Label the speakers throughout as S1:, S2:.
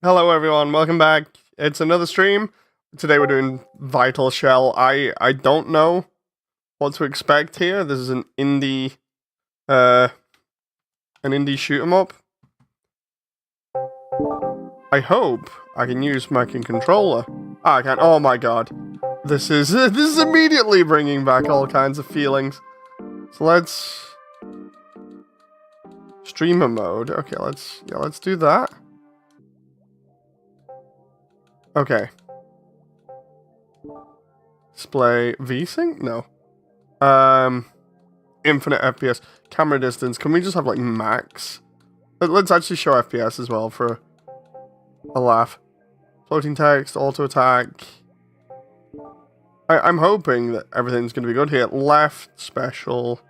S1: Hello everyone, welcome back. It's another stream. Today we're doing Vital Shell. I don't know what to expect here. This is an indie shoot 'em up. I hope I can use my controller. Ah, I can't. Oh my god. This is immediately bringing back all kinds of feelings. So let's streamer mode. Okay, let's do that. Okay. Display VSync? No. Infinite FPS. Camera distance. Can we just have like max? Let's actually show FPS as well for a laugh. Floating text, auto attack. I'm hoping that everything's going to be good here. Left, special.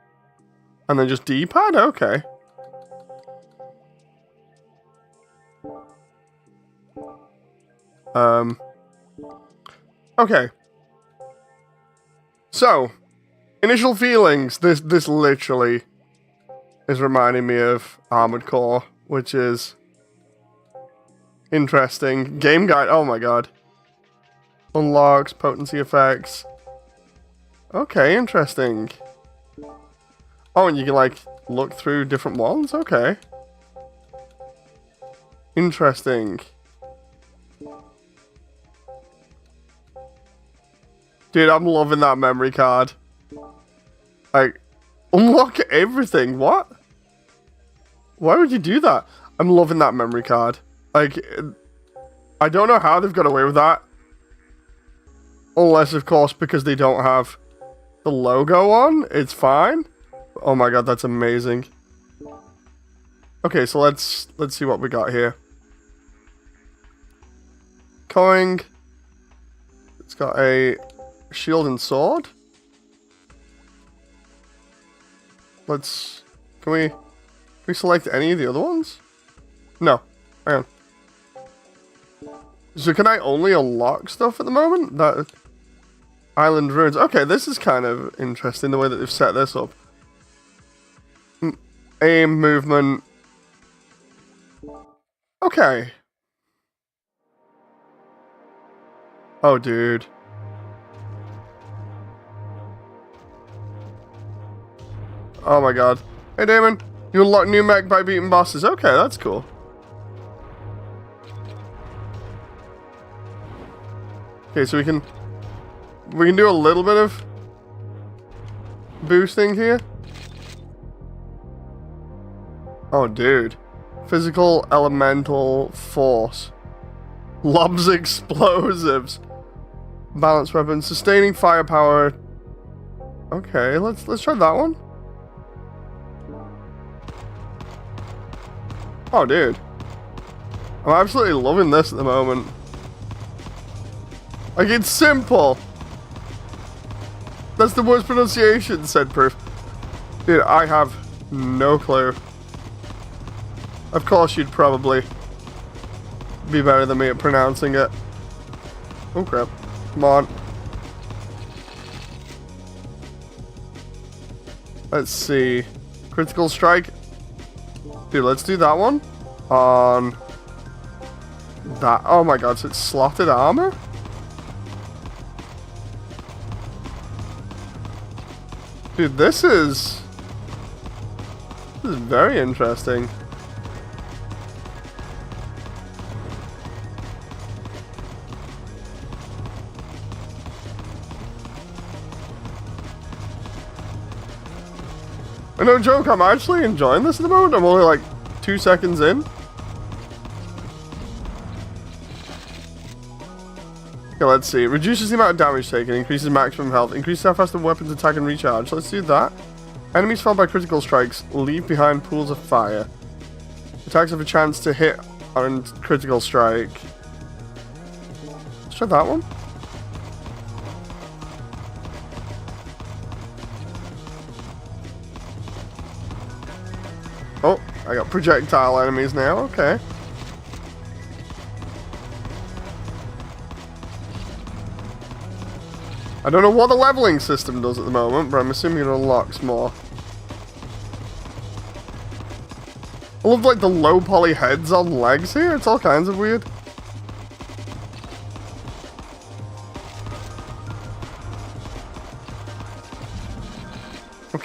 S1: And then just D-pad? Okay. Okay. So, initial feelings. This literally is reminding me of Armored Core, which is interesting. Game guide. Oh my god. Unlocks, potency effects. Okay, interesting. Oh, and you can like look through different ones? Okay. Interesting. Dude, I'm loving that memory card. Like, unlock everything. What? Why would you do that? I'm loving that memory card. Like, I don't know how they've got away with that. Unless, of course, because they don't have the logo on. It's fine. Oh my god, that's amazing. Okay, so let's see what we got here. Coing. It's got a shield and sword. Can we select any of the other ones? No. Hang on. So can I only unlock stuff at the moment? That Island Ruins. Okay, this is kind of interesting the way that they've set this up. Aim, movement. Okay. Oh, dude. Oh my god. Hey Damon, you unlock new mech by beating bosses. Okay, that's cool. Okay, so we can do a little bit of boosting here. Oh dude. Physical elemental force. Lobs explosives. Balanced weapons. Sustaining firepower. Okay, let's try that one. Oh, dude. I'm absolutely loving this at the moment. Like, it's simple. That's the worst pronunciation, said Proof. Dude, I have no clue. Of course you'd probably be better than me at pronouncing it. Oh, crap. Come on. Let's see. Critical strike. Dude, let's do that one on that. Oh my god, so it's slotted armor? Dude, this is very interesting. No joke, I'm actually enjoying this at the moment. I'm only like 2 seconds in. Okay, let's see. Reduces the amount of damage taken, increases maximum health, increases how fast the weapons attack and recharge. Let's do that. Enemies felled by critical strikes leave behind pools of fire. Attacks have a chance to hit on critical strike. Let's try that one. Oh, I got projectile enemies now, okay. I don't know what the leveling system does at the moment, but I'm assuming it unlocks more. I love like the low poly heads on legs here, it's all kinds of weird.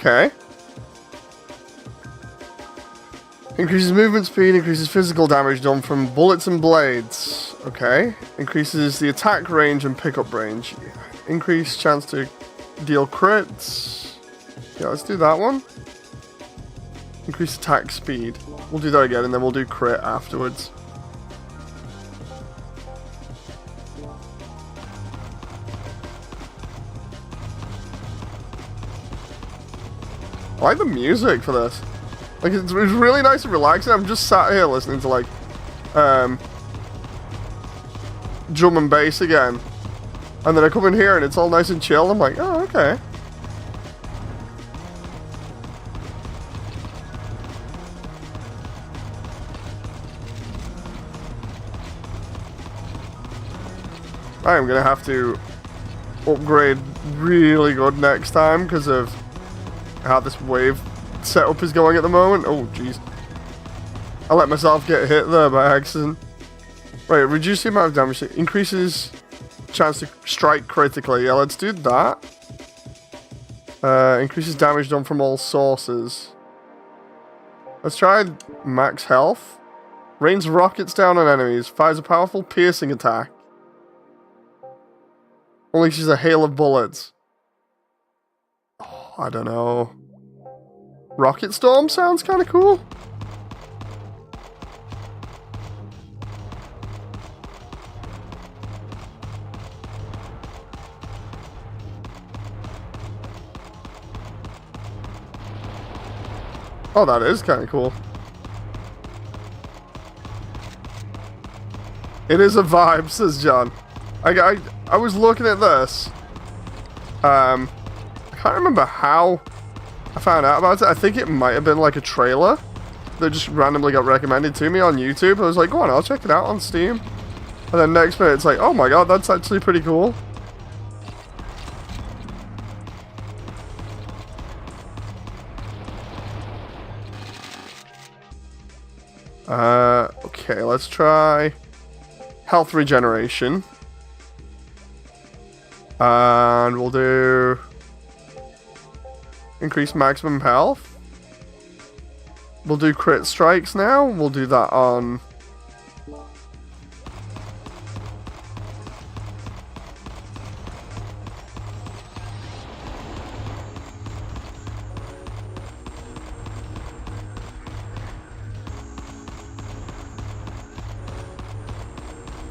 S1: Okay. Increases movement speed, increases physical damage done from bullets and blades. Okay. Increases the attack range and pickup range. Increased chance to deal crits. Yeah, let's do that one. Increase attack speed. We'll do that again and then we'll do crit afterwards. I like the music for this. Like, it's really nice and relaxing. I'm just sat here listening to, like, drum and bass again. And then I come in here and it's all nice and chill. I'm like, oh, okay. I am going to have to upgrade really good next time because of how this wave setup is going at the moment. Oh, jeez. I let myself get hit there by accident. Right, reduce the amount of damage. Increases chance to strike critically. Yeah, let's do that. Increases damage done from all sources. Let's try max health. Rains rockets down on enemies. Fires a powerful piercing attack. Unleashes a hail of bullets. Oh, I don't know. Rocket Storm sounds kind of cool. Oh, that is kind of cool. It is a vibe, says John. I was looking at this. I can't remember how I found out about it. I think it might have been like a trailer that just randomly got recommended to me on YouTube. I was like, go on, I'll check it out on Steam. And then next minute, it's like, oh my god, that's actually pretty cool. Okay, let's try health regeneration. And we'll do increase maximum health. We'll do crit strikes now. We'll do that on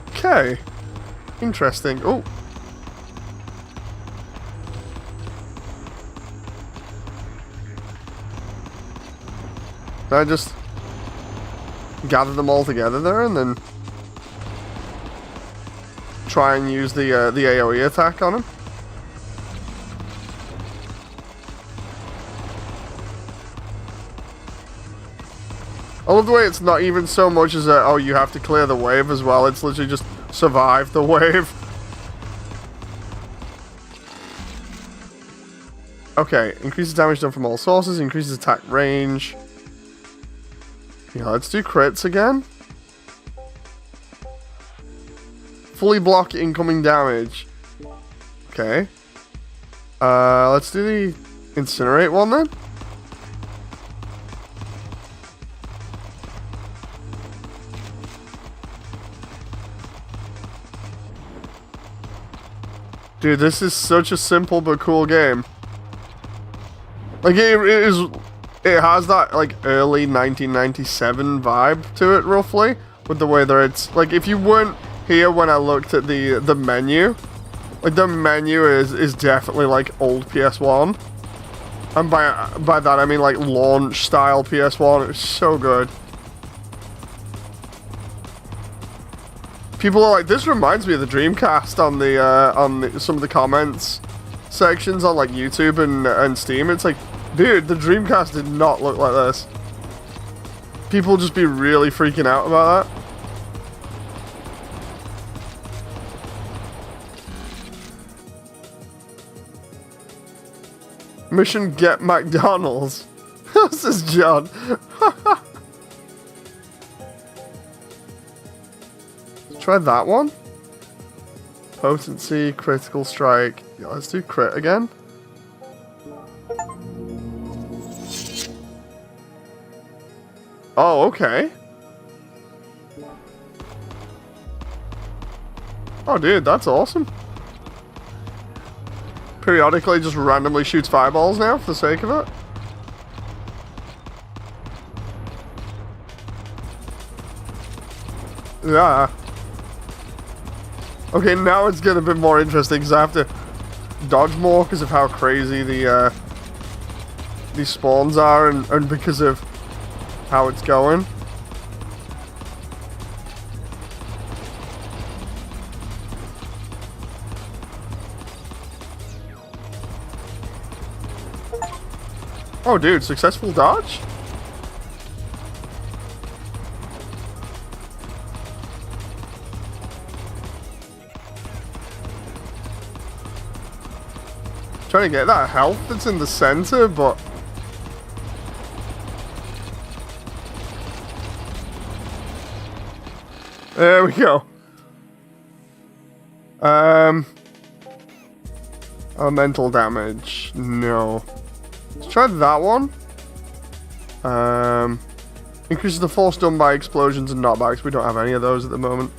S1: okay. Interesting. Oh. Did I just gather them all together there and then try and use the AoE attack on him? I love the way it's not even so much as oh, you have to clear the wave as well. It's literally just survive the wave. Okay, increases damage done from all sources, increases attack range. Yeah, let's do crits again. Fully block incoming damage. Okay. Let's do the incinerate one then. Dude, this is such a simple but cool game. Like, it has that, like, early 1997 vibe to it, roughly. With the way that it's, like, if you weren't here when I looked at the menu, like, the menu is definitely, like, old PS1. And by that, I mean, like, launch-style PS1. It's so good. People are like, this reminds me of the Dreamcast on some of the comments sections on, like, YouTube and Steam. It's like, dude, the Dreamcast did not look like this. People just be really freaking out about that. Mission Get McDonald's. This is John. Try that one. Potency, critical strike. Yeah, let's do crit again. Oh, okay. Oh, dude, that's awesome. Periodically just randomly shoots fireballs now for the sake of it. Yeah. Okay, now it's getting a bit more interesting because I have to dodge more because of how crazy the these spawns are and because of how it's going. Oh, dude, successful dodge? Trying to get that health that's in the center, but there we go. Elemental damage. No. Let's try that one. Increases the force done by explosions and knockbacks. We don't have any of those at the moment.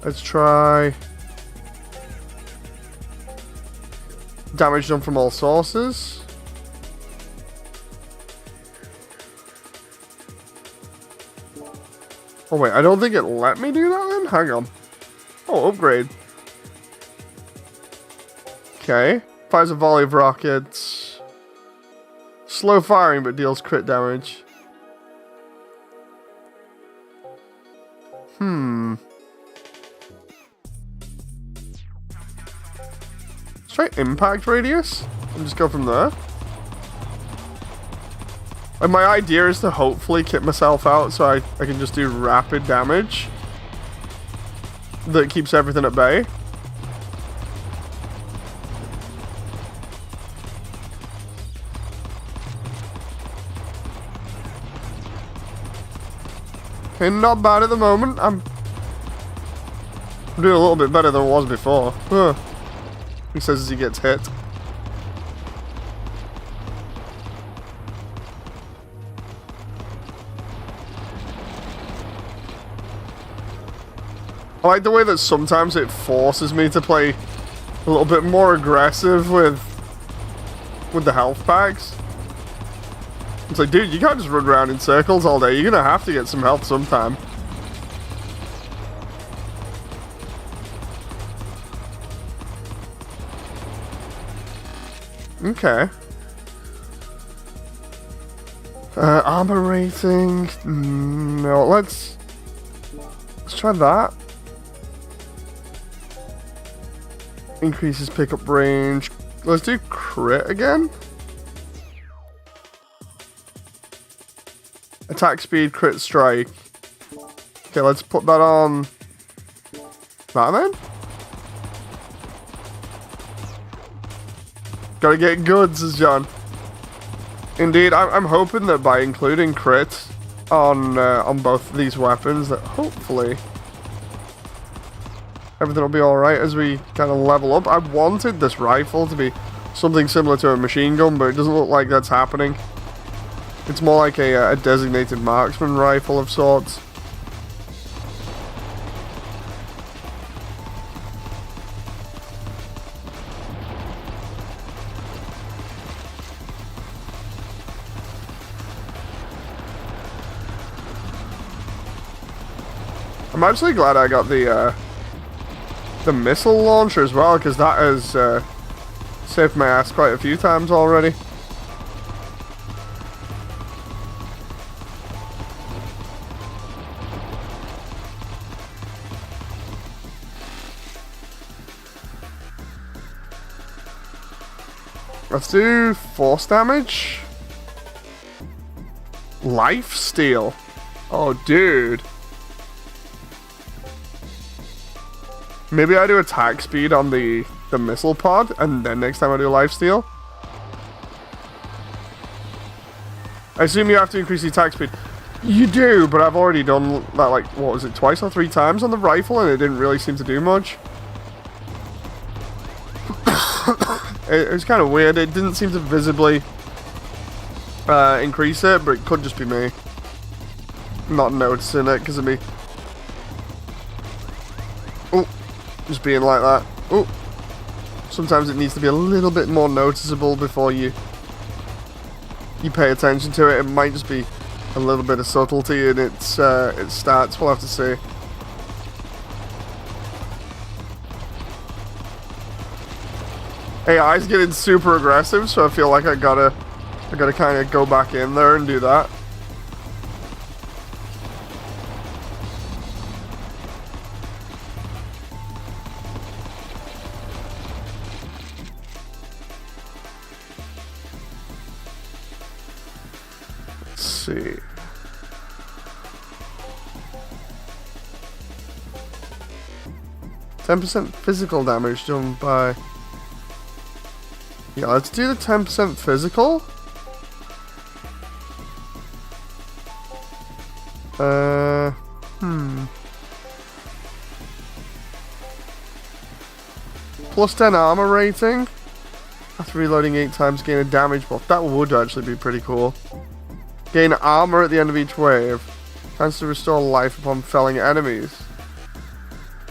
S1: Let's try damage done from all sources. Oh wait, I don't think it let me do that then? Hang on. Oh, upgrade. Okay. Fires a volley of rockets. Slow firing but deals crit damage. Let's try impact radius and just go from there. And my idea is to hopefully kit myself out so I can just do rapid damage that keeps everything at bay. Okay, not bad at the moment. I'm doing a little bit better than it was before. He says as he gets hit. I like the way that sometimes it forces me to play a little bit more aggressive with the health packs. It's like, dude, you can't just run around in circles all day. You're gonna have to get some health sometime. Okay. Armor rating. No, let's try that. Increases pickup range. Let's do crit again. Attack speed, crit strike. Okay, let's put that on that then. Gotta get goods, says John. Indeed, I'm hoping that by including crit on both of these weapons, that hopefully everything will be alright as we kind of level up. I wanted this rifle to be something similar to a machine gun, but it doesn't look like that's happening. It's more like a designated marksman rifle of sorts. I'm actually glad I got the missile launcher as well, because that has saved my ass quite a few times already. Let's do force damage. Life steal. Oh, dude. Maybe I do attack speed on the missile pod, and then next time I do life steal. I assume you have to increase the attack speed. You do, but I've already done that, like, what was it, twice or 3 times on the rifle, and it didn't really seem to do much. It was kind of weird. It didn't seem to visibly increase it, but it could just be me not noticing it because of me. Oh, just being like that. Oh, sometimes it needs to be a little bit more noticeable before you pay attention to it. It might just be a little bit of subtlety in its stats. We'll have to see. AI's getting super aggressive, so I feel like I gotta kind of go back in there and do that. Let's see. %10 physical damage done by... Yeah, let's do the 10% physical. Plus 10 armor rating. After reloading 8 times, gain a damage buff. That would actually be pretty cool. Gain armor at the end of each wave. Chance to restore life upon felling enemies.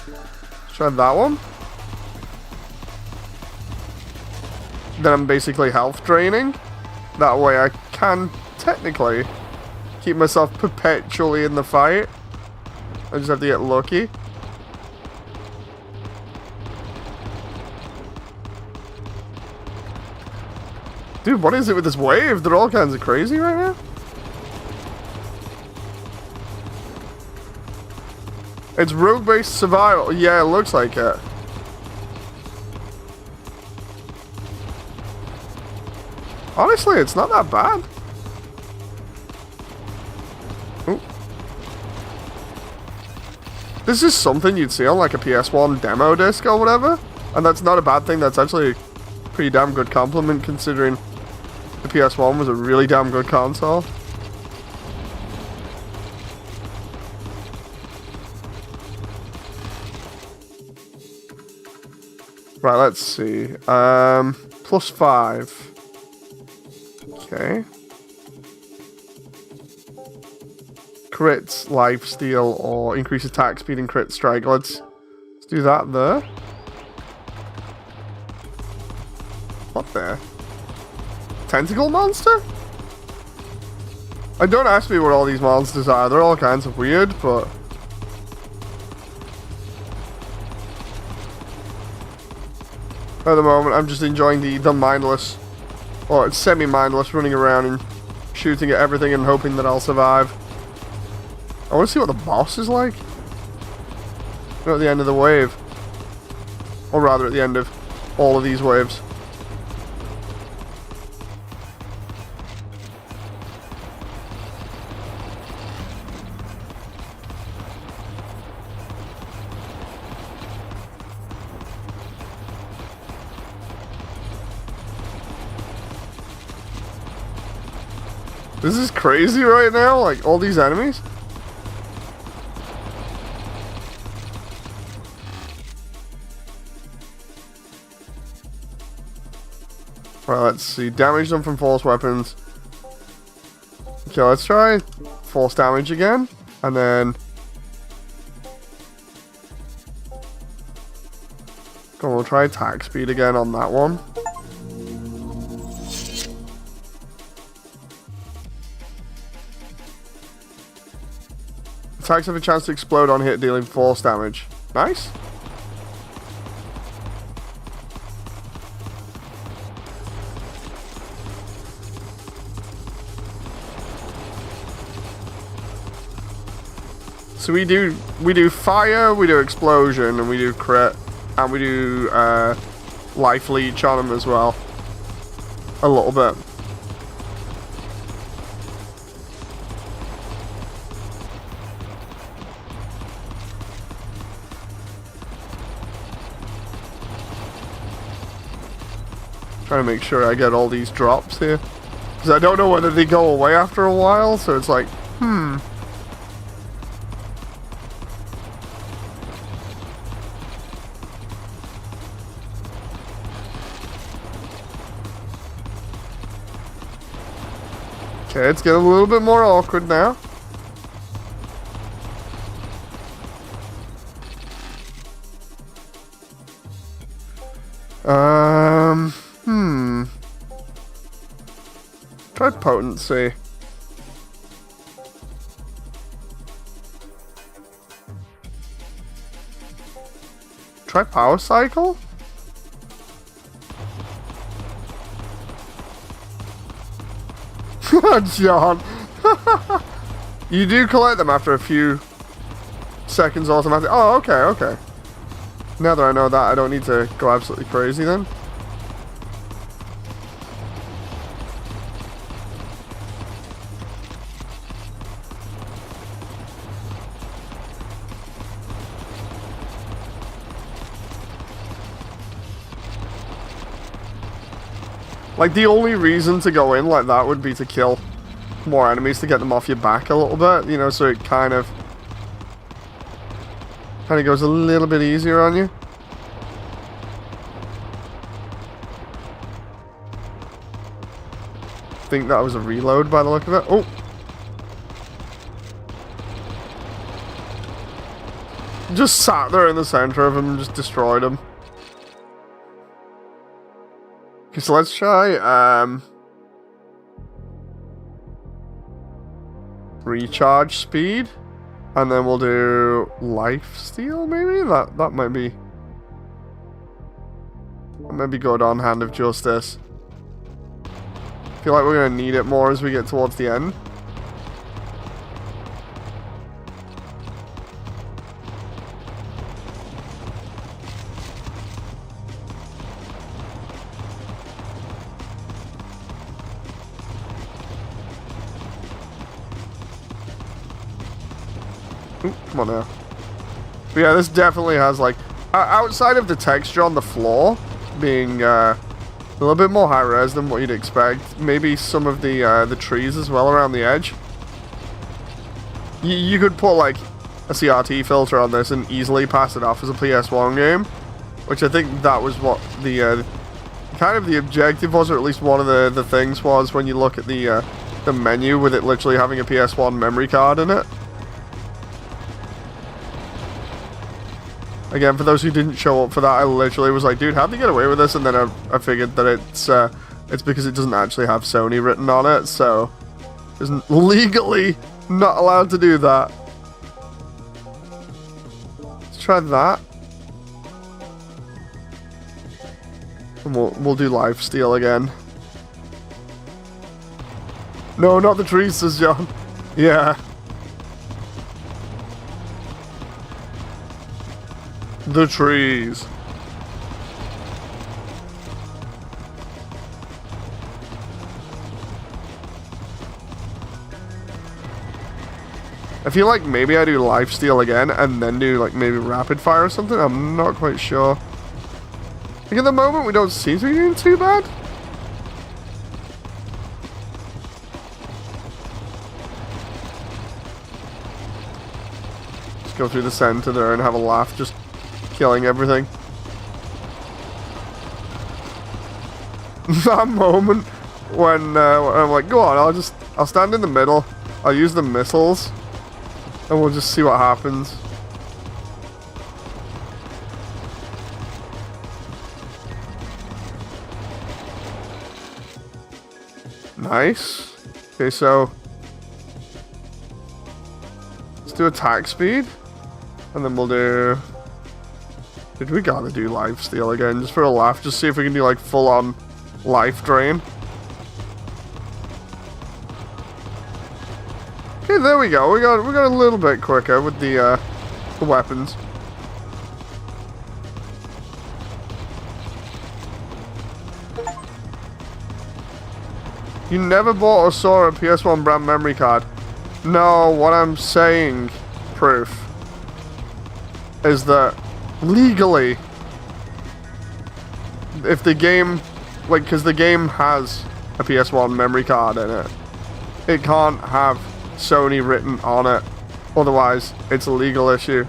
S1: Let's try that one. Then I'm basically health draining. That way I can technically keep myself perpetually in the fight. I just have to get lucky. Dude, what is it with this wave? They're all kinds of crazy right now. It's rogue-based survival. Yeah, it looks like it. Honestly, it's not that bad. Ooh. This is something you'd see on like a PS1 demo disc or whatever. And that's not a bad thing. That's actually a pretty damn good compliment considering the PS1 was a really damn good console. Right, let's see. +5. Okay. Crit, lifesteal, or increase attack speed and crit strike. Let's do that there. What the? Tentacle monster? Don't ask me what all these monsters are. They're all kinds of weird, but... At the moment, I'm just enjoying the mindless, or semi-mindless running around and shooting at everything and hoping that I'll survive. I want to see what the boss is like. At the end of the wave. Or rather, at the end of all of these waves. This is crazy right now, like all these enemies. Right, let's see. Damage done from force weapons. Okay, let's try force damage again. And then... Go on, we'll try attack speed again on that one. Attacks have a chance to explode on hit, dealing force damage. Nice. So we do fire, we do explosion, and we do crit, and we do life leech on them as well. A little bit. Trying to make sure I get all these drops here. Because I don't know whether they go away after a while, so it's like, Okay, it's getting a little bit more awkward now. Try potency. Try power cycle? John. You do collect them after a few seconds automatically. Oh, okay, okay. Now that I know that, I don't need to go absolutely crazy then. Like, the only reason to go in like that would be to kill more enemies to get them off your back a little bit, you know, so it kind of goes a little bit easier on you. I think that was a reload by the look of it. Oh! Just sat there in the center of him and just destroyed him. Okay, so let's try, recharge speed. And then we'll do life steal, maybe? That might be... That might be good on Hand of Justice. I feel like we're going to need it more as we get towards the end. Ooh, come on now. But yeah, this definitely has, like, outside of the texture on the floor being a little bit more high res than what you'd expect, maybe some of the trees as well around the edge. You could put, like, a CRT filter on this and easily pass it off as a PS1 game, which I think that was what the kind of the objective was, or at least one of the things was when you look at the menu with it literally having a PS1 memory card in it. Again, for those who didn't show up for that, I literally was like, dude, how'd they get away with this? And then I figured that it's because it doesn't actually have Sony written on it, so isn't legally not allowed to do that. Let's try that. And we'll do lifesteal again. No, not the trees, says John. Yeah. The trees. I feel like maybe I do lifesteal again and then do like maybe rapid fire or something. I'm not quite sure. Like at the moment we don't seem to be doing too bad. Just go through the center there and have a laugh, just killing everything. That moment when I'm like, go on, I'll stand in the middle, I'll use the missiles, and we'll just see what happens. Nice. Okay, so let's do attack speed, and then we'll do... Dude, we gotta do lifesteal again, just for a laugh, just see if we can do like full-on life drain. Okay, there we go. We got a little bit quicker with the weapons. You never bought or saw a PS1 brand memory card. No, what I'm saying, Proof, is that legally, if the game, like, because the game has a PS1 memory card in it, it can't have Sony written on it, otherwise it's a legal issue.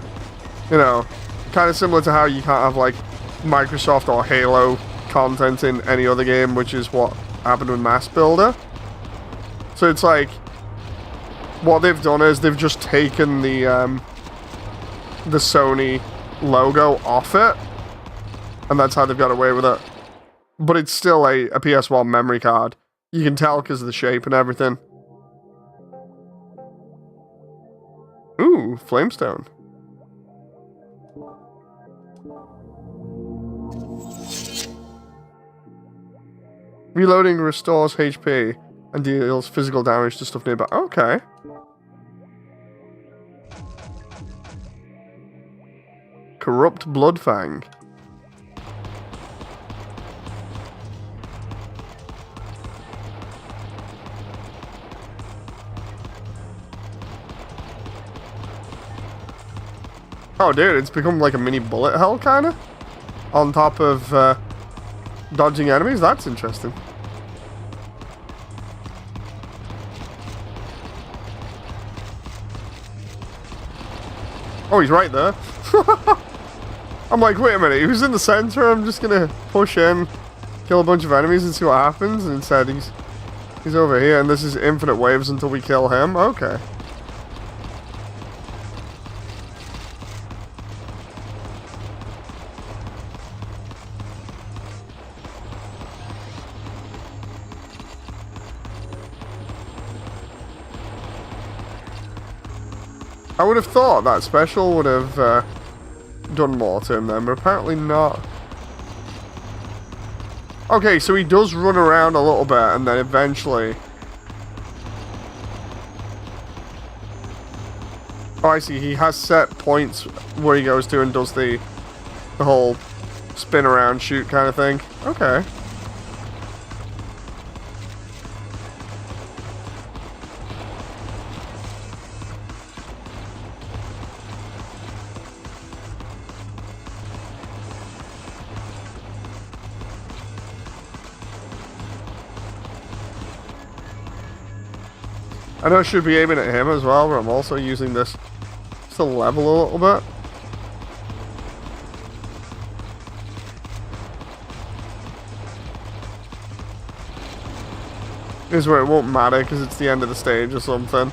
S1: You know, kind of similar to how you can't have like Microsoft or Halo content in any other game, which is what happened with Mass Builder. So it's like, what they've done is they've just taken the Sony logo off it, and that's how they've got away with it. But it's still a PS1 memory card. You can tell because of the shape and everything. Ooh, Flamestone. Reloading restores HP and deals physical damage to stuff nearby. Okay. Corrupt Bloodfang. Oh, dude, it's become like a mini bullet hell, kind of? On top of dodging enemies? That's interesting. Oh, he's right there. I'm like, wait a minute, he was in the center, I'm just gonna push in, kill a bunch of enemies and see what happens, and instead he's over here, and this is infinite waves until we kill him? Okay. I would have thought that special would have done more to him then, but apparently not. Okay, so he does run around a little bit and then eventually... Oh, I see. He has set points where he goes to and does the whole spin around shoot kind of thing. Okay. I know I should be aiming at him as well, but I'm also using this to level a little bit. This is where it won't matter because it's the end of the stage or something.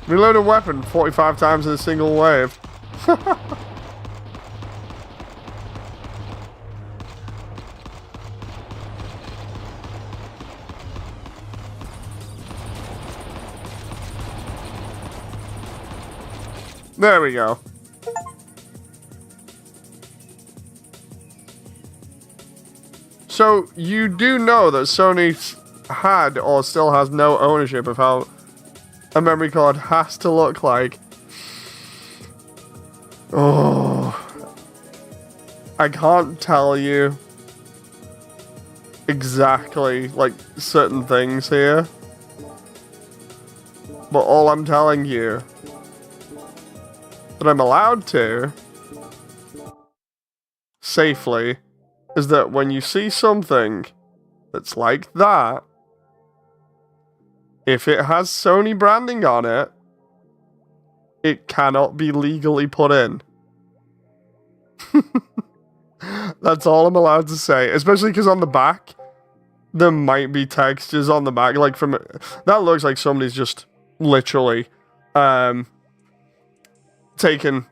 S1: Reload a weapon 45 times in a single wave. There we go. So, you do know that Sony had or still has no ownership of how a memory card has to look like. Oh. I can't tell you exactly, like, certain things here. But all I'm telling you that I'm allowed to safely is that when you see something that's like that, if it has Sony branding on it, it cannot be legally put in. That's all I'm allowed to say, especially because on the back there might be textures on the back, like from that looks like somebody's just literally taken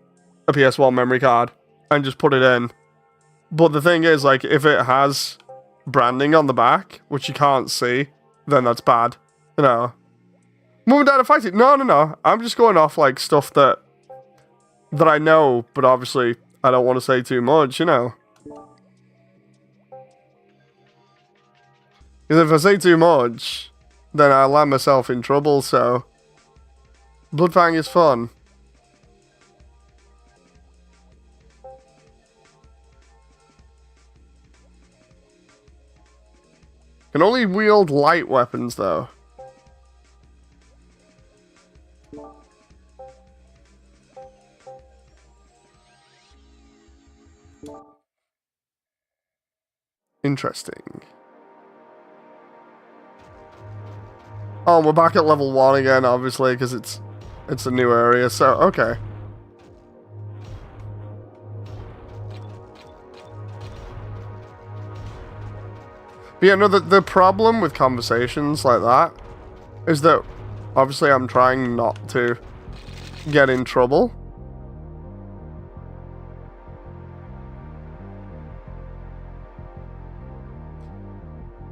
S1: a PS1 memory card and just put it in. But the thing is, like, if it has branding on the back, which you can't see, then that's bad. You know. Mum and Dad are fighting. No. I'm just going off, like, stuff that I know, but obviously I don't want to say too much, you know. Because if I say too much, then I'll land myself in trouble, so... Bloodfang is fun. Can only wield light weapons, though. Interesting. Oh, we're back at level 1 again, obviously, because it's a new area, so, okay. But yeah, no, the problem with conversations like that is that obviously I'm trying not to get in trouble.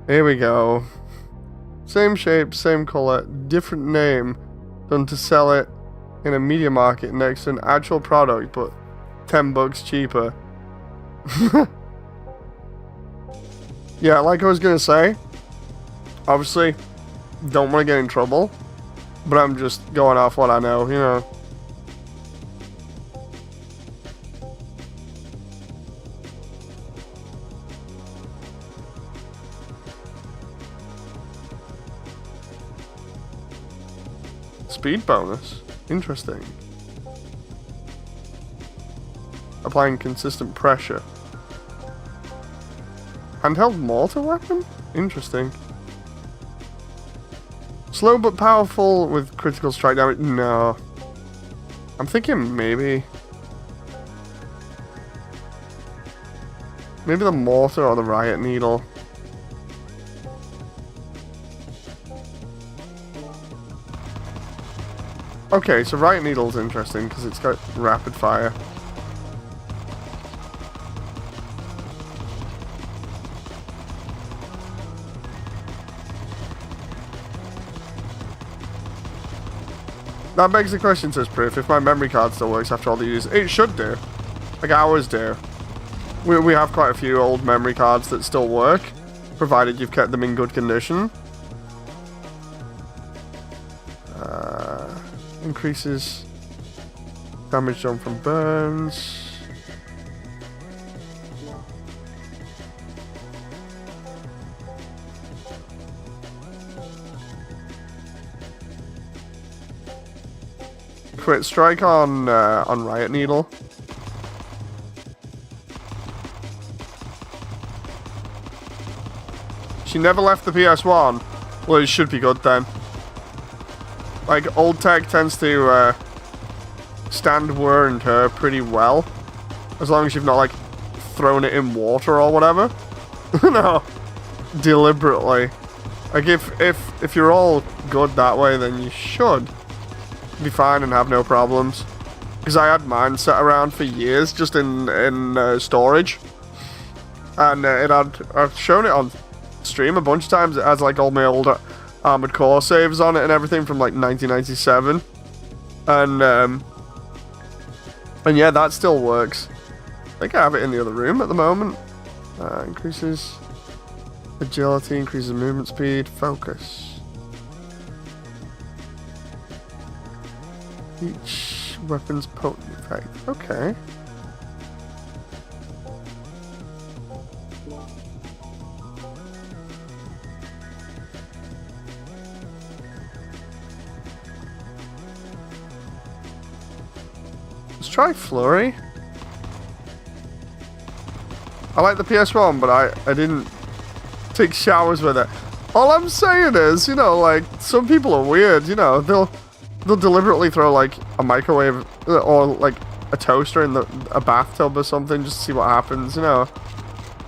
S1: Here we go. Same shape, same color, different name. Done to sell it in a media market next to an actual product, but $10 cheaper. Yeah, like I was gonna say, obviously, don't want to get in trouble, but I'm just going off what I know, you know. Speed bonus. Interesting. Applying consistent pressure. Handheld mortar weapon? Interesting. Slow but powerful with critical strike damage? No. I'm thinking maybe... maybe the mortar or the riot needle. Okay, so riot needle's interesting because it's got rapid fire. That begs the question, says Proof, if my memory card still works after all the years. It should do. Like ours do. We have quite a few old memory cards that still work, provided you've kept them in good condition. Increases damage done from burns. Crit strike on Riot Needle. She never left the PS1. Well, it should be good then. Like, old tech tends to stand wear and tear pretty well. As long as you've not, like, thrown it in water or whatever. No. Deliberately. Like, if you're all good that way, then you should be fine and have no problems. Because I had mine set around for years, just in storage. And I've shown it on stream a bunch of times. It has, like, all my old Armored Core saves on it and everything from like 1997, and yeah, that still works. I think I have it in the other room at the moment. Increases agility, increases movement speed, focus. Each weapon's potent effect. Okay. Try Flurry. I like the PS1, but I didn't take showers with it. All I'm saying is, you know, like, some people are weird, you know, they'll deliberately throw, like, a microwave or, like, a toaster in a bathtub or something just to see what happens, you know.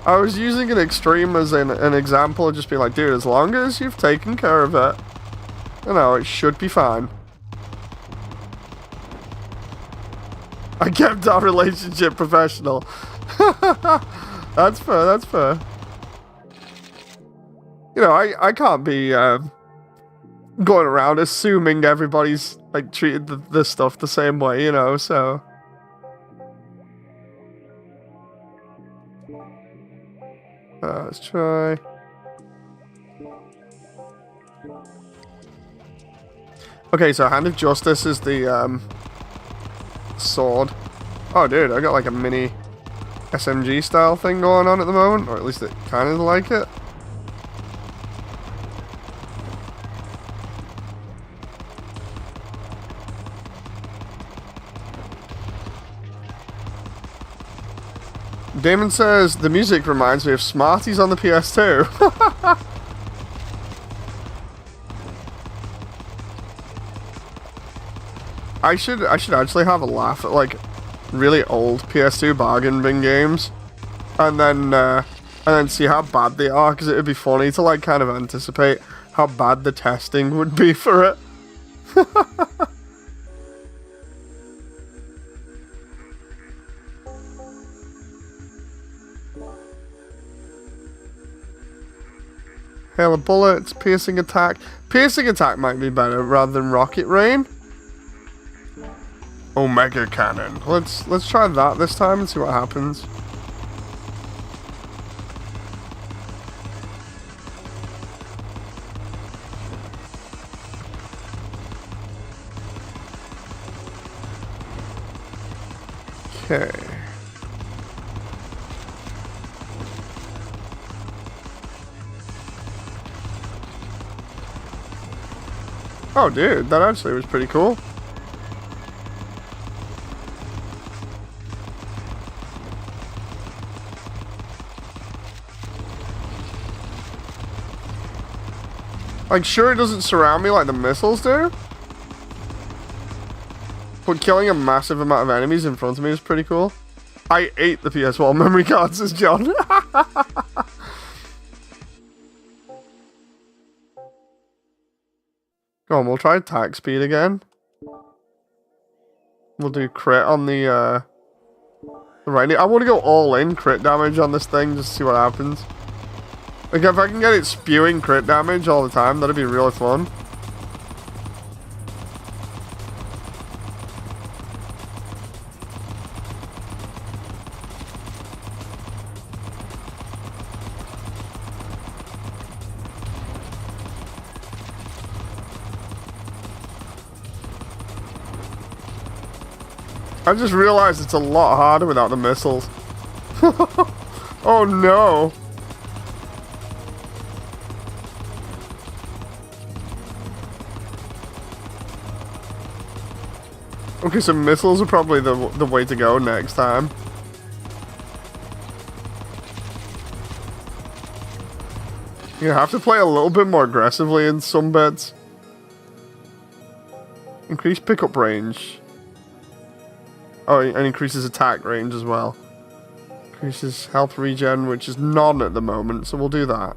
S1: I was using an extreme as an example of just being like, dude, as long as you've taken care of it, you know, it should be fine. I kept our relationship professional. That's fair, that's fair. You know, I can't be going around assuming everybody's, like, treated this stuff the same way, you know, so... let's try... Okay, so Hand of Justice is the, sword. Oh, dude, I got like a mini SMG style thing going on at the moment, or at least it kind of like it. Damon says the music reminds me of Smarties on the PS2. I should actually have a laugh at, like, really old PS2 bargain bin games, and then and then see how bad they are, because it would be funny to like kind of anticipate how bad the testing would be for it. Hail of bullets, piercing attack. Piercing attack might be better rather than rocket rain. Omega cannon. Let's try that this time and see what happens. Okay. Oh, dude, that actually was pretty cool. Like, sure, it doesn't surround me like the missiles do, but killing a massive amount of enemies in front of me is pretty cool. I ate the PS1 memory cards, says John. Go on, we'll try attack speed again. We'll do crit on the right. I want to go all in crit damage on this thing just to see what happens. Like, if I can get it spewing crit damage all the time, that'd be really fun. I just realized it's a lot harder without the missiles. Oh no. Okay, so missiles are probably the way to go next time. You have to play a little bit more aggressively in some bits. Increase pickup range. Oh, and increases attack range as well. Increases health regen, which is none at the moment, so we'll do that.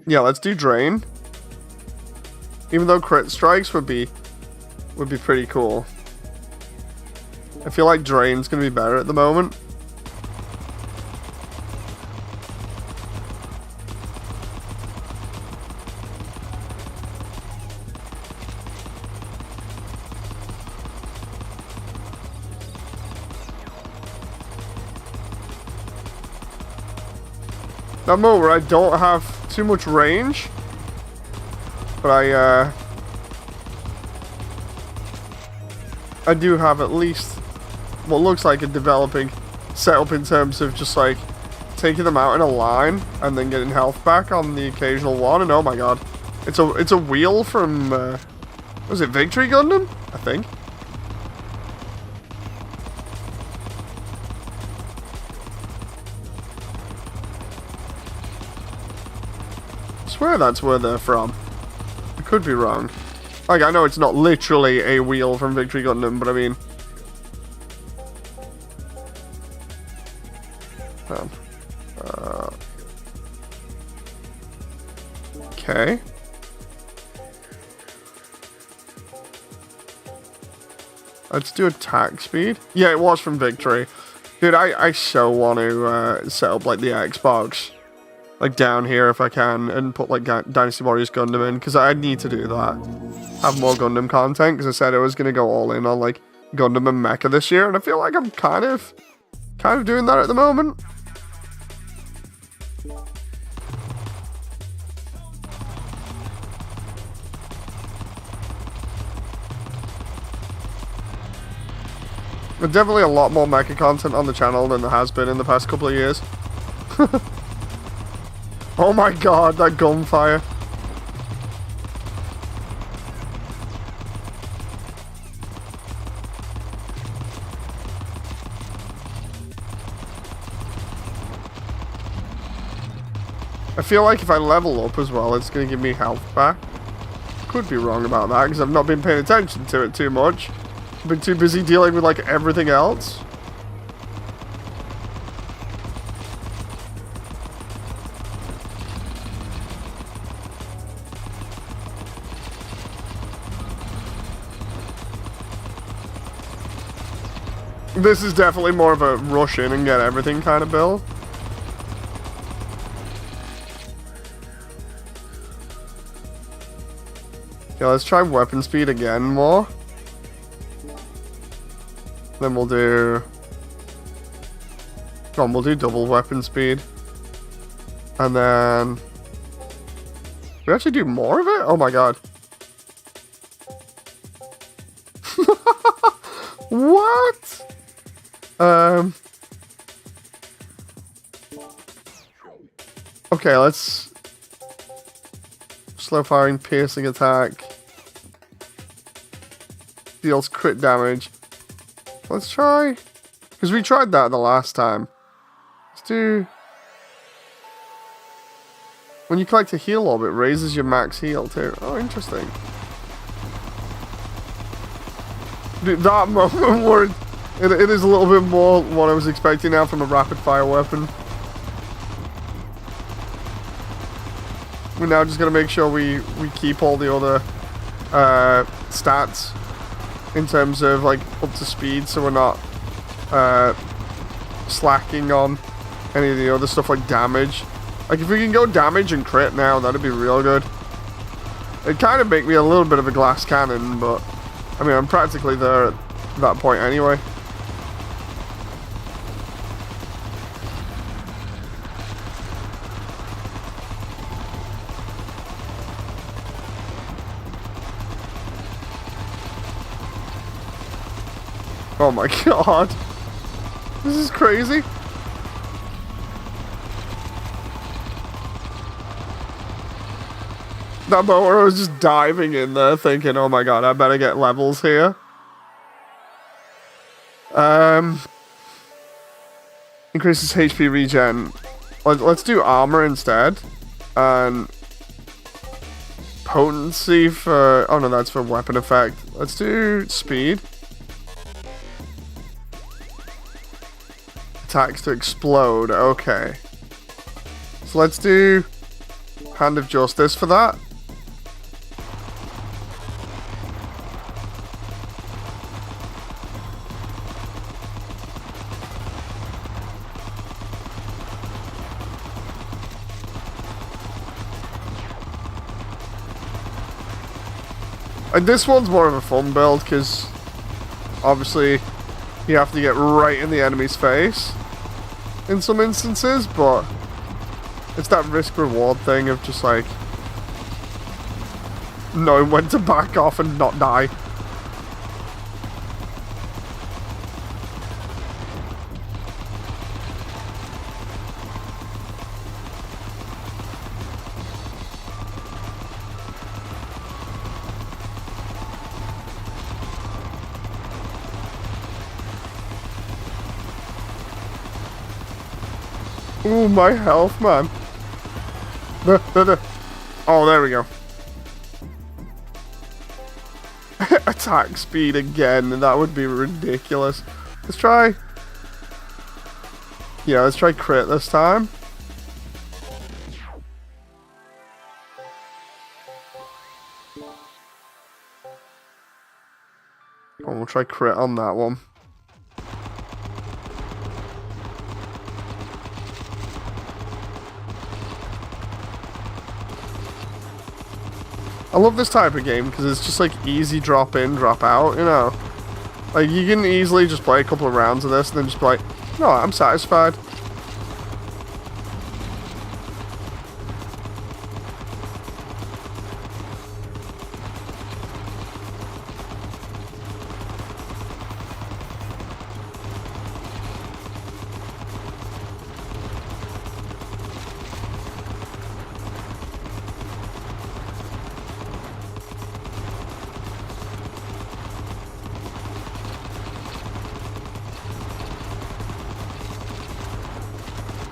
S1: Yeah, let's do drain. Even though crit strikes would be pretty cool. I feel like drain's gonna be better at the moment. That mode where I don't have too much range, but I do have at least what looks like a developing setup in terms of just like taking them out in a line and then getting health back on the occasional one. And oh my god, it's a wheel from was it Victory Gundam? I think. I swear that's where they're from. I could be wrong. Like, I know it's not literally a wheel from Victory Gundam, but I mean... Okay. Let's do attack speed. Yeah, it was from Victory. Dude, I so want to set up, like, the Xbox... like down here if I can, and put like Dynasty Warriors Gundam in, because I need to do that. Have more Gundam content, because I said I was going to go all in on like Gundam and Mecha this year, and I feel like I'm kind of doing that at the moment. There's definitely a lot more Mecha content on the channel than there has been in the past couple of years. Oh my god, that gunfire. I feel like if I level up as well, it's going to give me health back. could be wrong about that because I've not been paying attention to it too much. I've been too busy dealing with like everything else. This is definitely more of a rush in and get everything kind of build. Yeah, let's try weapon speed again more. Then we'll do... Come on, we'll do double weapon speed. And then... We actually do more of it? Oh my god. What? Okay, let's... Slow firing, piercing attack. Deals crit damage. Let's try... Because we tried that the last time. Let's do... When you collect a heal orb, it raises your max heal too. Oh, interesting. Dude, that moment where it is a little bit more what I was expecting now from a rapid fire weapon. We're now just going to make sure we keep all the other stats in terms of like up to speed, so we're not slacking on any of the other stuff like damage. Like if we can go damage and crit now, that'd be real good. It'd kind of make me a little bit of a glass cannon, but I mean I'm practically there at that point anyway. Oh my god. This is crazy. That moment where I was just diving in there thinking, oh my god, I better get levels here. Increases HP regen. Let's do armor instead. And potency for... Oh no, that's for weapon effect. Let's do speed. Attacks to explode. Okay. So let's do Hand of Justice for that. And this one's more of a fun build because obviously you have to get right in the enemy's face in some instances, but it's that risk-reward thing of just like knowing when to back off and not die. Ooh, my health, man. Oh, there we go. Attack speed again. That would be ridiculous. Let's try... Yeah, let's try crit this time. Oh, we'll try crit on that one. I love this type of game because it's just like easy drop in, drop out, you know. Like you can easily just play a couple of rounds of this and then just be like, no, I'm satisfied.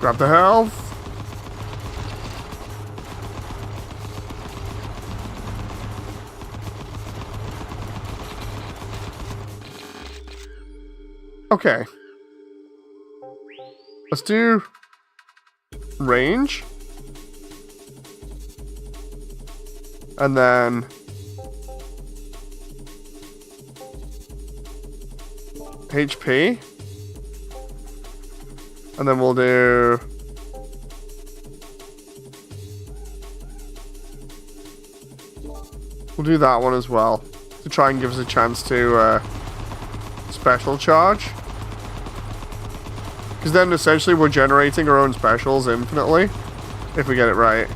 S1: Grab the health. Okay. Let's do range. And then HP. And then we'll do that one as well to try and give us a chance to special charge. Because then essentially we're generating our own specials infinitely if we get it right.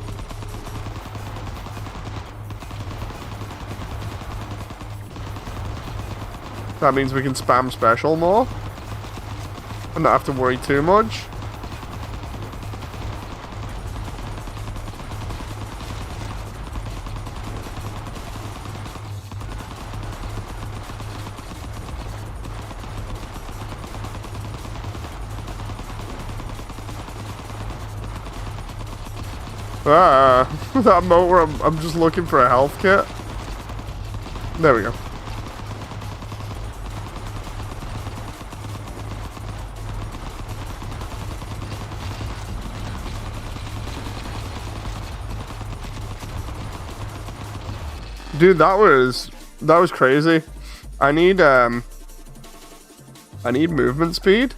S1: That means we can spam special more and not have to worry too much. That motor, I'm just looking for a health kit. There we go. Dude, that was crazy. I need movement speed.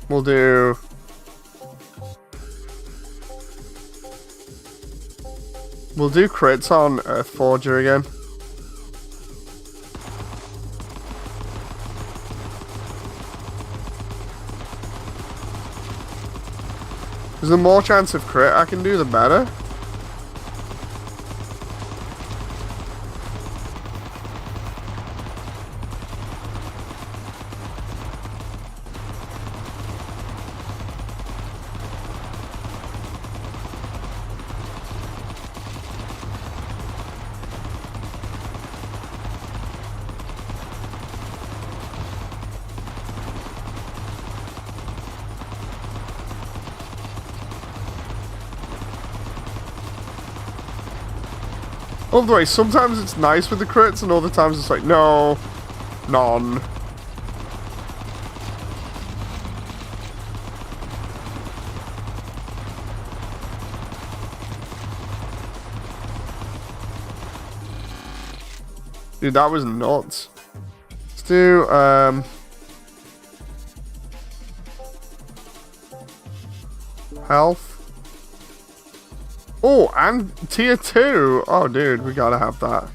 S1: We'll do crits on Earth Forger again. Because the more chance of crit I can do, the better. All the way, sometimes it's nice with the crits, and other times it's like, no, none. Dude, that was nuts. Let's do, health. Oh, and tier 2. Oh, dude, we gotta have that.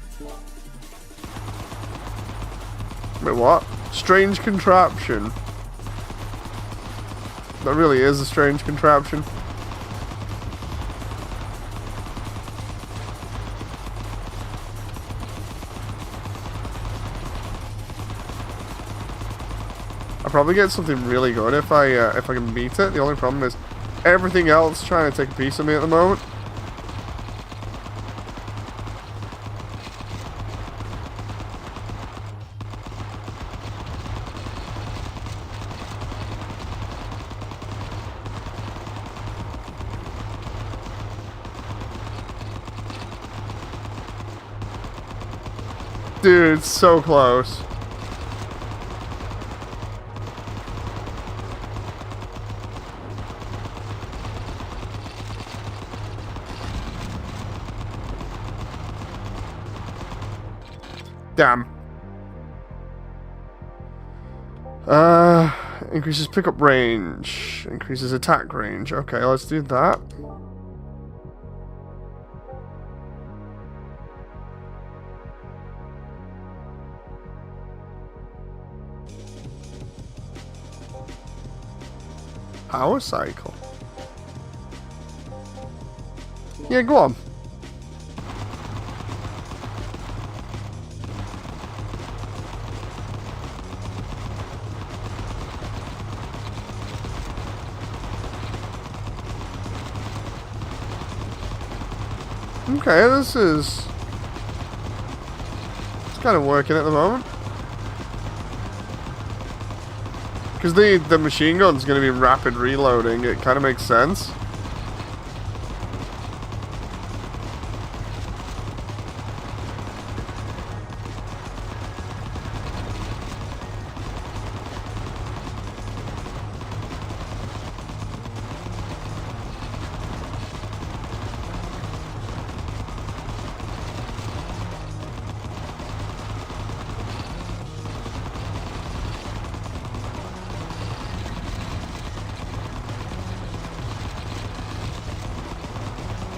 S1: Wait, what? Strange contraption. That really is a strange contraption. I'll probably get something really good if I can beat it. The only problem is everything else trying to take a piece of me at the moment. Dude, it's so close. Damn. Increases pickup range. Increases attack range. Okay, let's do that. Power cycle. Yeah, go on. Okay, this is... it's kind of working at the moment. Because the machine gun's going to be rapid reloading, it kind of makes sense.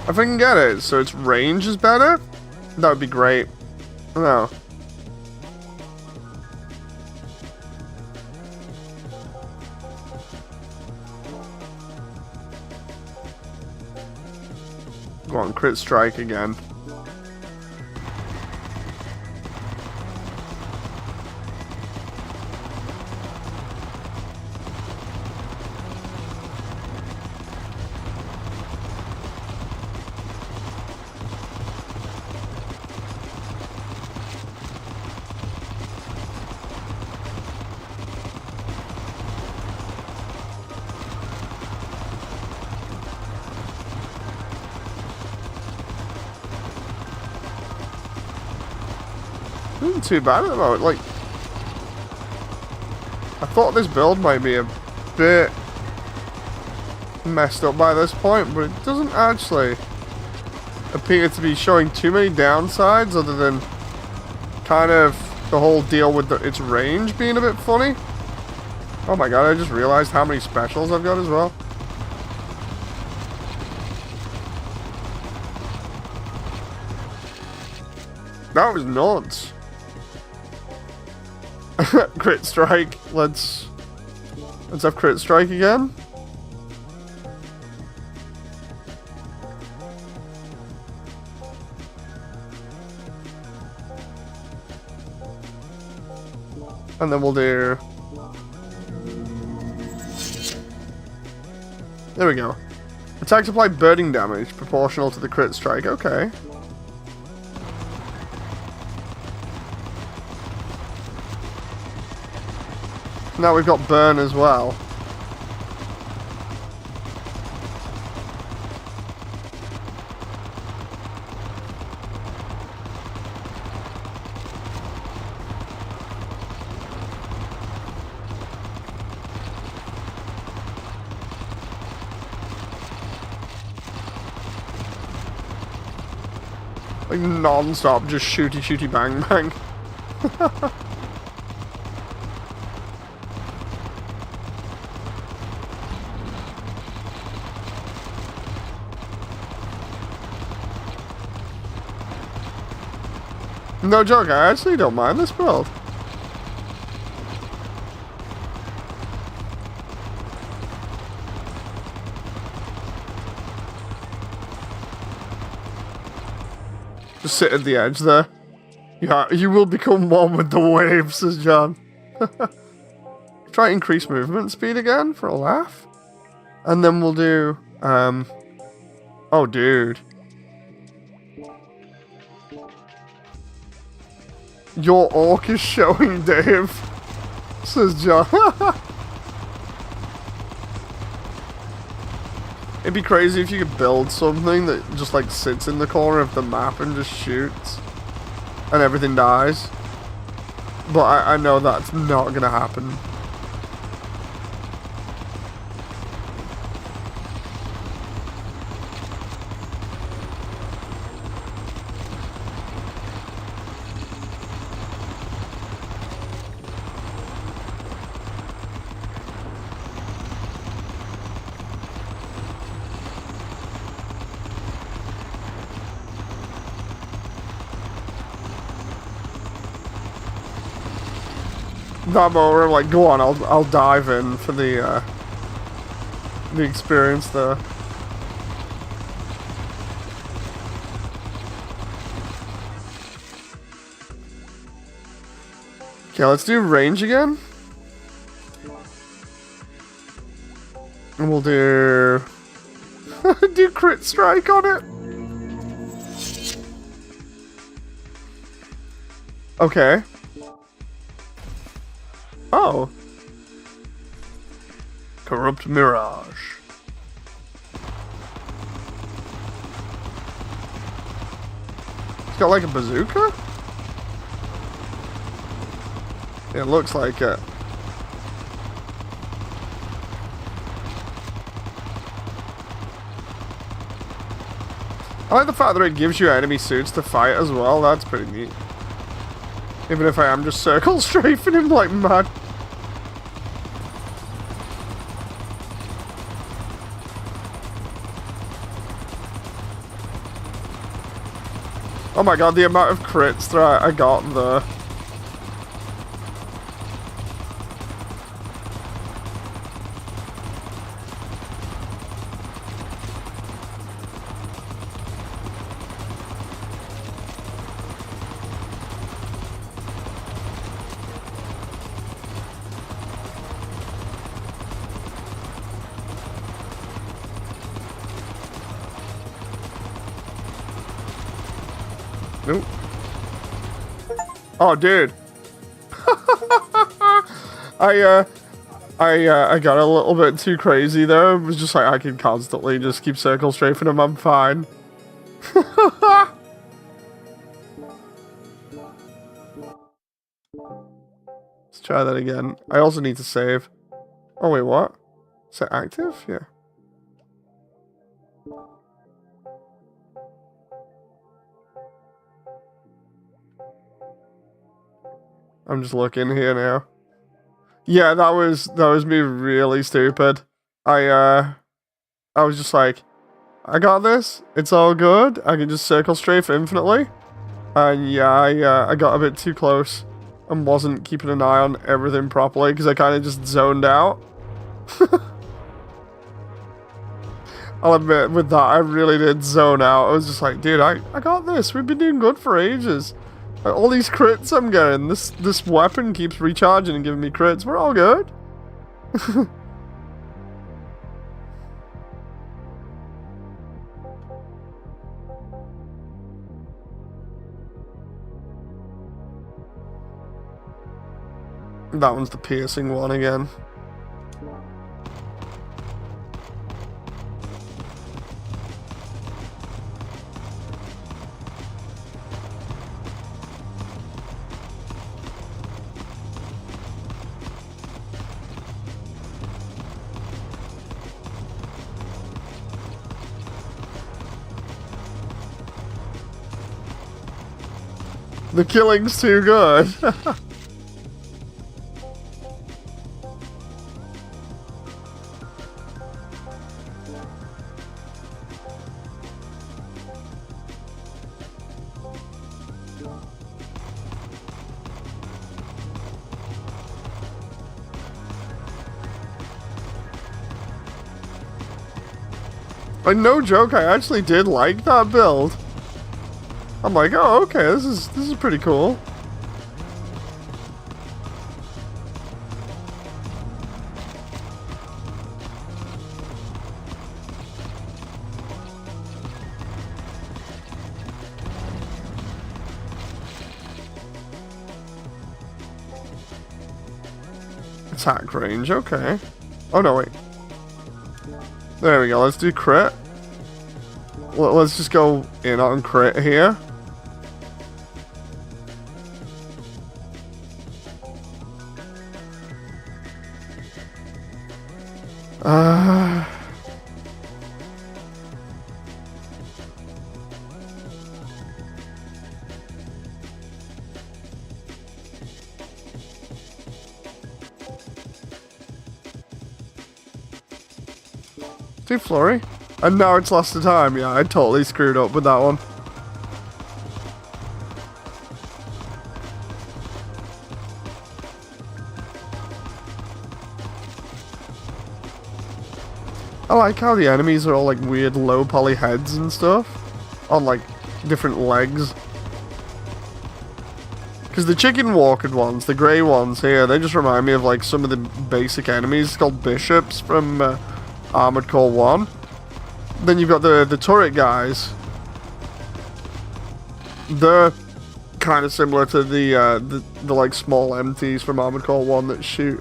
S1: If I can get it, so its range is better, that would be great. No. Go on, crit strike again. Isn't too bad at the moment. Like, I thought this build might be a bit messed up by this point, but it doesn't actually appear to be showing too many downsides other than kind of the whole deal with its range being a bit funny. Oh my god, I just realized how many specials I've got as well. That was nuts. Crit strike. Let's have crit strike again. And then we'll do... There we go. Attacks apply burning damage proportional to the crit strike. Okay. Now we've got burn as well. Like non-stop, just shooty shooty bang bang. No joke, I actually don't mind this build. Just sit at the edge there. You will become one with the waves, says John. Try increase movement speed again for a laugh. And then we'll do... Oh, dude. Your orc is showing, Dave, says John. It'd be crazy if you could build something that just like sits in the corner of the map and just shoots and everything dies. But I know that's not gonna happen. That moment where I'm like, go on, I'll dive in for the experience there. Okay, let's do range again. And we'll do... do crit strike on it. Okay. Oh. Corrupt Mirage. It's got like a bazooka? It looks like it. I like the fact that it gives you enemy suits to fight as well. That's pretty neat. Even if I am just circle strafing him like mad. Oh my god, the amount of crits that I got there. Nope. Oh, dude. I got a little bit too crazy there. It was just like I can constantly just keep circle strafing him. I'm fine. Let's try that again. I also need to save. Oh wait, what? Is it active? Yeah. I'm just looking here now. Yeah, that was me really stupid. I was just like, I got this. It's all good. I can just circle strafe infinitely. And yeah, I got a bit too close and wasn't keeping an eye on everything properly because I kind of just zoned out. I'll admit, with that, I really did zone out. I was just like, dude, I got this. We've been doing good for ages. All these crits I'm getting. This weapon keeps recharging and giving me crits. We're all good. That one's the piercing one again. The killing's too good. Like, no joke, I actually did like that build. I'm like, oh, okay, this is pretty cool. Attack range, okay. Oh no, wait. There we go, let's do crit. Let's just go in on crit here. Do flurry. And now it's lost the time. Yeah, I totally screwed up with that one. I like how the enemies are all like weird low poly heads and stuff on like different legs. Because the chicken walked ones, the grey ones here, they just remind me of like some of the basic enemies called bishops from Armored Core 1. Then you've got the turret guys. They're kind of similar to the like small MTs from Armored Core 1 that shoot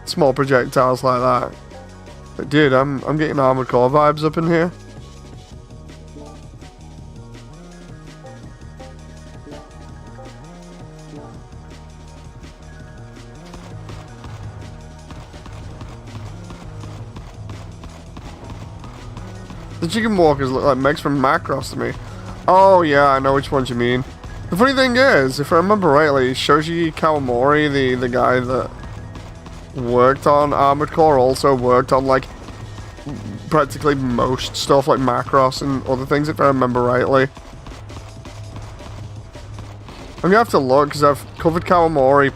S1: small projectiles like that. But dude, I'm getting Armored Core vibes up in here. The chicken walkers look like mechs from Macross to me. Oh yeah, I know which ones you mean. The funny thing is, if I remember rightly, Shoji Kawamori, the guy that worked on Armored Core, also worked on like practically most stuff like Macross and other things, if I remember rightly. I'm gonna have to look because I've covered Kawamori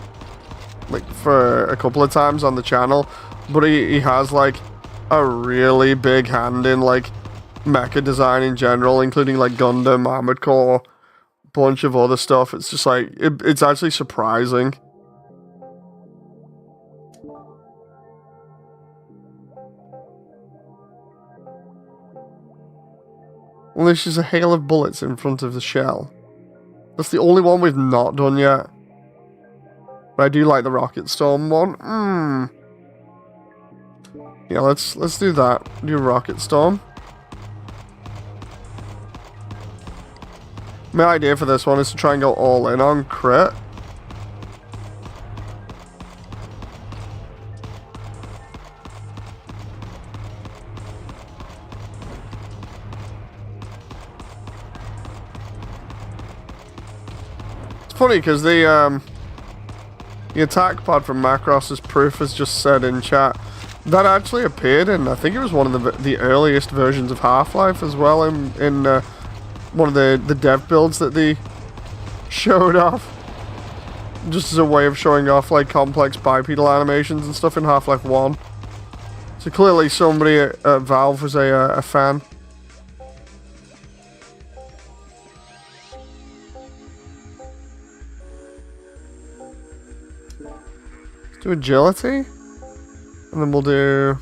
S1: like for a couple of times on the channel, but he has like a really big hand in like mecha design in general, including like Gundam, Armored Core, bunch of other stuff. It's just like it's actually surprising. Well, there's just a hail of bullets in front of the shell. That's the only one we've not done yet. But I do like the Rocket Storm one. Yeah, let's do that. Do Rocket Storm. My idea for this one is to try and go all in on crit. It's funny because the attack pod from Macross's proof has just said in chat that actually appeared in, I think it was one of the earliest versions of Half-Life as well, in one of the dev builds that they showed off, just as a way of showing off like complex bipedal animations and stuff in Half-Life 1. So clearly somebody at Valve was a fan. Let's do agility, and then we'll do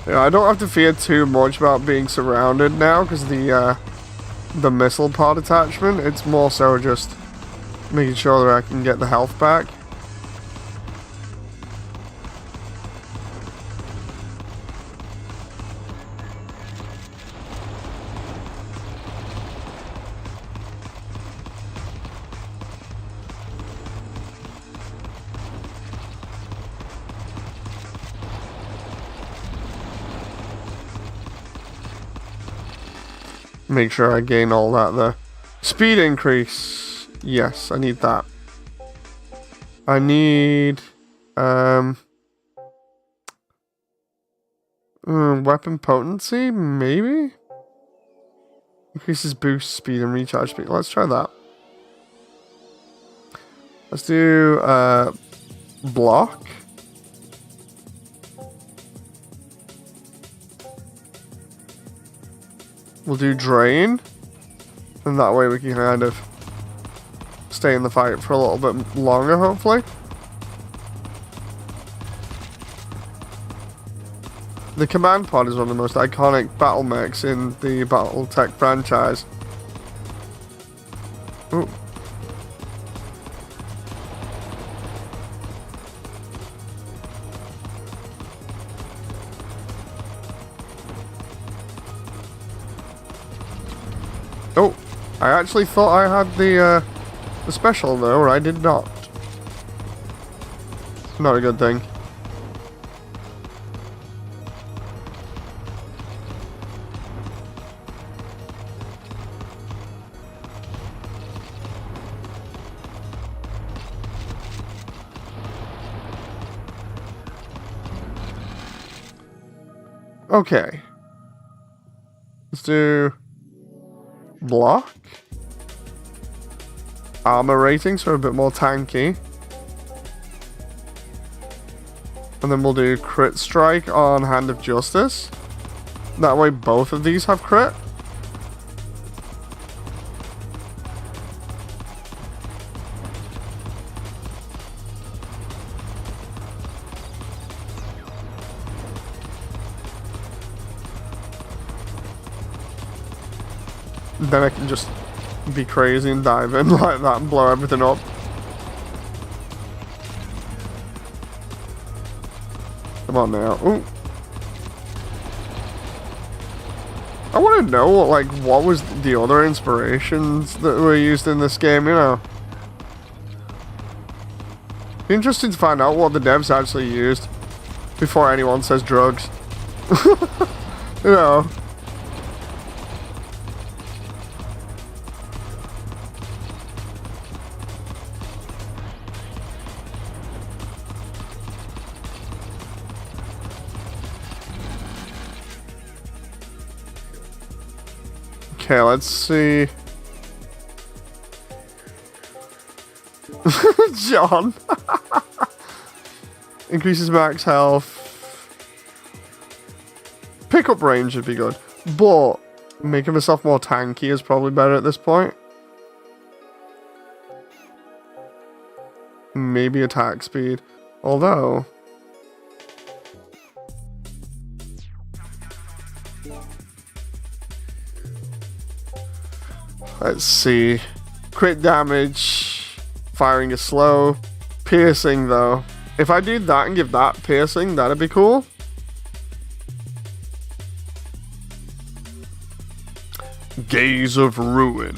S1: yeah, I don't have to fear too much about being surrounded now because the missile pod attachment. It's more so just making sure that I can get the health back. Make sure I gain all that there. Speed increase. Yes, I need that. I need weapon potency, maybe? Increases boost speed and recharge speed. Let's try that. Let's do block. We'll do drain, and that way we can kind of stay in the fight for a little bit longer, hopefully. The command pod is one of the most iconic battle mechs in the Battletech franchise. Ooh. Oh, I actually thought I had the special though, or I did not. Not a good thing. Okay. Let's do block. Armor ratings are a bit more tanky. And then we'll do crit strike on Hand of Justice. That way both of these have crit. Then I can just be crazy and dive in like that and blow everything up. Come on now. Ooh. I want to know, like, what was the other inspirations that were used in this game, you know? Be interesting to find out what the devs actually used before anyone says drugs. You know. Okay, let's see. John. Increases max health. Pickup range would be good. But making myself more tanky is probably better at this point. Maybe attack speed. Although... let's see. Crit damage. Firing is slow. Piercing, though. If I do that and give that piercing, that'd be cool. Gaze of Ruin.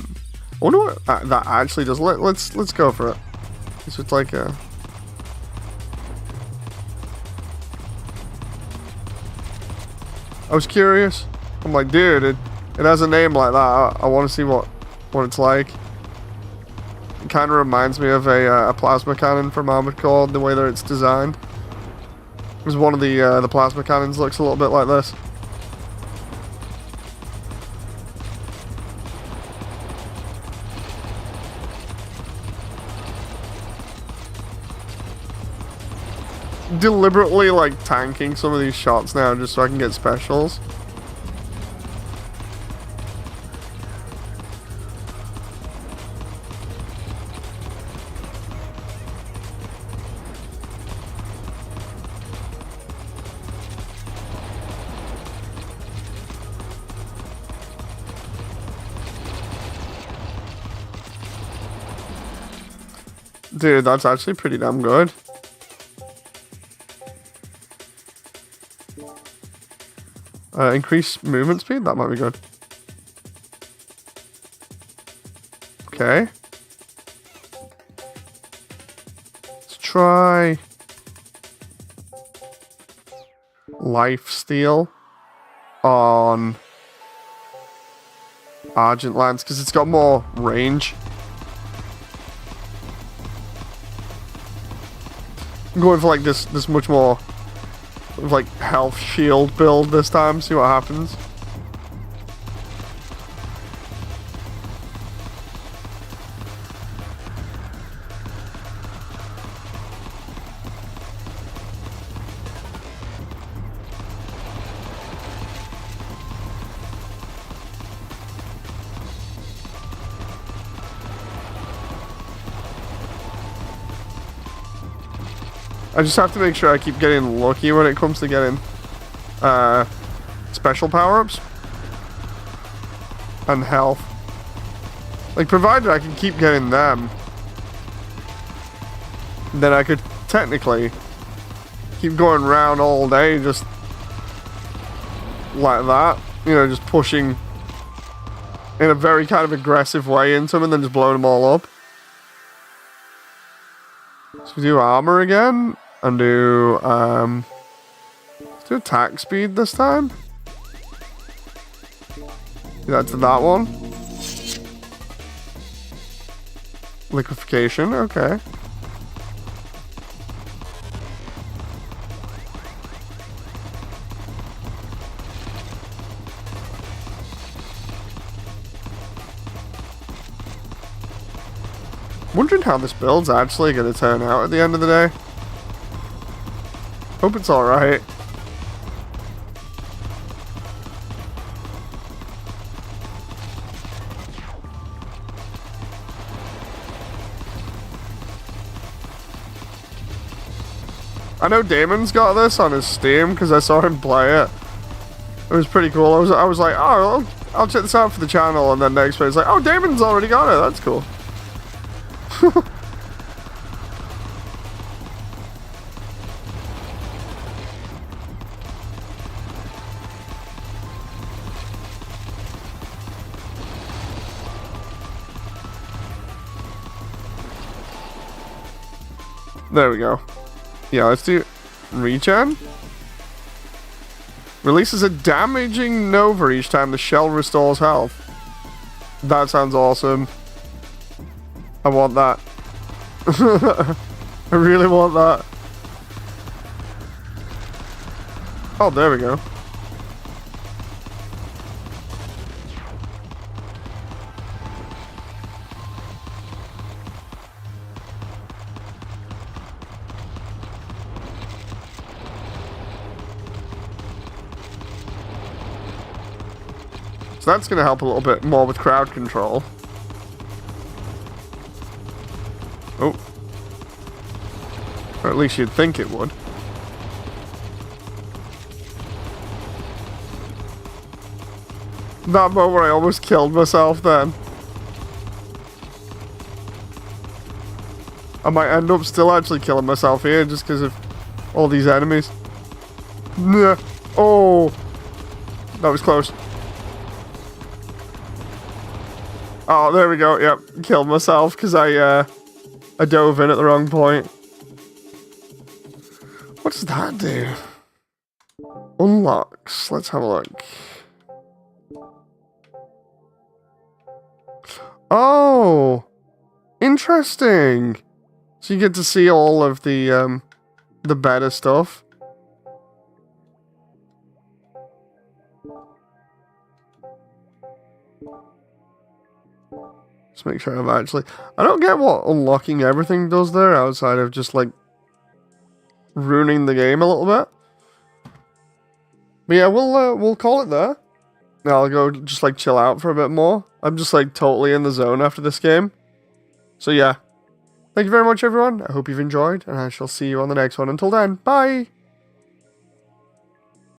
S1: I wonder what that actually does. Let's go for it. It's just like a... I was curious. I'm like, dude, it has a name like that. I want to see what it's like. It kind of reminds me of a plasma cannon from Armored Core, the way that it's designed. Because one of the plasma cannons looks a little bit like this. Deliberately like tanking some of these shots now just so I can get specials. Dude, that's actually pretty damn good. Increase movement speed? That might be good. Okay. Let's try... Lifesteal on Argent Lance, because it's got more range. I'm going for like this much more like health shield build this time, see what happens. I just have to make sure I keep getting lucky when it comes to getting special power-ups and health. Like, provided I can keep getting them, then I could technically keep going around all day just like that. You know, just pushing in a very kind of aggressive way into them and then just blowing them all up. So we do armor again. And do, let's do attack speed this time. That's that one. Liquefaction, okay. Wondering how this build's actually going to turn out at the end of the day. Hope it's alright. I know Damon's got this on his Steam because I saw him play it. It was pretty cool. I was like, oh, I'll check this out for the channel, and then next day it's like, oh, Damon's already got it. That's cool. There we go. Yeah, let's do regen. Releases a damaging Nova each time the shell restores health. That sounds awesome. I want that. I really want that. Oh, there we go. So that's going to help a little bit more with crowd control. Oh. Or at least you'd think it would. That moment where I almost killed myself then. I might end up still actually killing myself here just because of all these enemies. Nah. Oh. That was close. Oh, there we go. Yep. Killed myself because I dove in at the wrong point. What does that do? Unlocks. Let's have a look. Oh. Interesting. So you get to see all of the better stuff. Let's make sure I've actually... I don't get what unlocking everything does there outside of just, like, ruining the game a little bit. But yeah, we'll call it there. Now I'll go just, like, chill out for a bit more. I'm just, like, totally in the zone after this game. So yeah. Thank you very much, everyone. I hope you've enjoyed, and I shall see you on the next one. Until then, bye!